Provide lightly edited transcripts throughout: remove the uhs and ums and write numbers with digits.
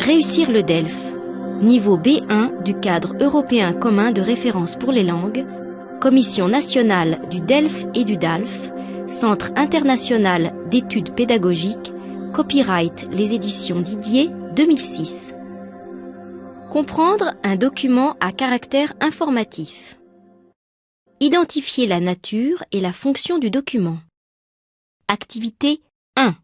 Réussir le DELF, niveau B1 du cadre européen commun de référence pour les langues, Commission nationale du DELF et du DALF, Centre international d'études pédagogiques, copyright les éditions Didier 2006. Comprendre un document à caractère informatif. Identifier la nature et la fonction du document. Activité 1.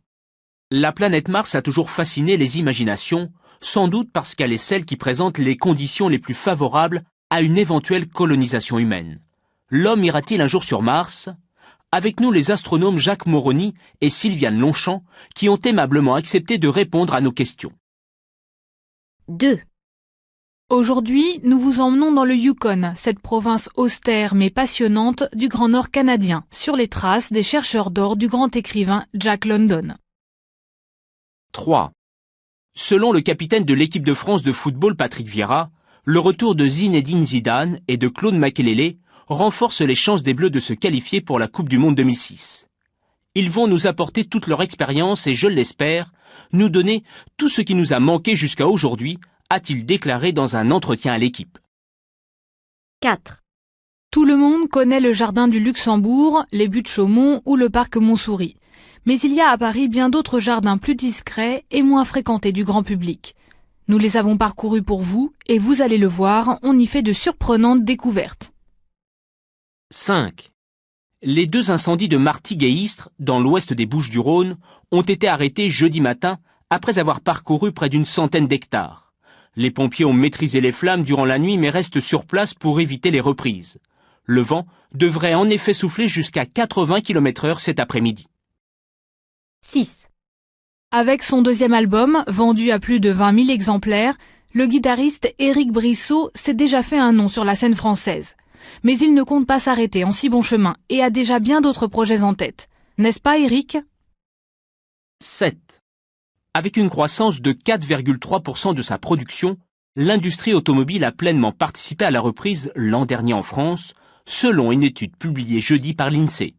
La planète Mars a toujours fasciné les imaginations, sans doute parce qu'elle est celle qui présente les conditions les plus favorables à une éventuelle colonisation humaine. L'homme ira-t-il un jour sur Mars ? Avec nous les astronomes Jacques Moroni et Sylviane Longchamp qui ont aimablement accepté de répondre à nos questions. 2. Aujourd'hui, nous vous emmenons dans le Yukon, cette province austère mais passionnante du Grand Nord canadien, sur les traces des chercheurs d'or du grand écrivain Jack London. 3. Selon le capitaine de l'équipe de France de football Patrick Vieira, le retour de Zinedine Zidane et de Claude Makélélé renforce les chances des Bleus de se qualifier pour la Coupe du Monde 2006. Ils vont nous apporter toute leur expérience et, je l'espère, nous donner tout ce qui nous a manqué jusqu'à aujourd'hui, a-t-il déclaré dans un entretien à l'équipe. 4. Tout le monde connaît le jardin du Luxembourg, les buttes Chaumont ou le parc Montsouris. Mais il y a à Paris bien d'autres jardins plus discrets et moins fréquentés du grand public. Nous les avons parcourus pour vous et vous allez le voir, on y fait de surprenantes découvertes. 5. Les 2 incendies de Martigues et Istres, dans l'ouest des Bouches-du-Rhône, ont été arrêtés jeudi matin après avoir parcouru près d'une centaine d'hectares. Les pompiers ont maîtrisé les flammes durant la nuit mais restent sur place pour éviter les reprises. Le vent devrait en effet souffler jusqu'à 80 km/h cet après-midi. 6. Avec son deuxième album, vendu à plus de 20 000 exemplaires, le guitariste Éric Brissot s'est déjà fait un nom sur la scène française. Mais il ne compte pas s'arrêter en si bon chemin et a déjà bien d'autres projets en tête. N'est-ce pas, Éric ? 7. Avec une croissance de 4,3% de sa production, l'industrie automobile a pleinement participé à la reprise l'an dernier en France, selon une étude publiée jeudi par l'INSEE.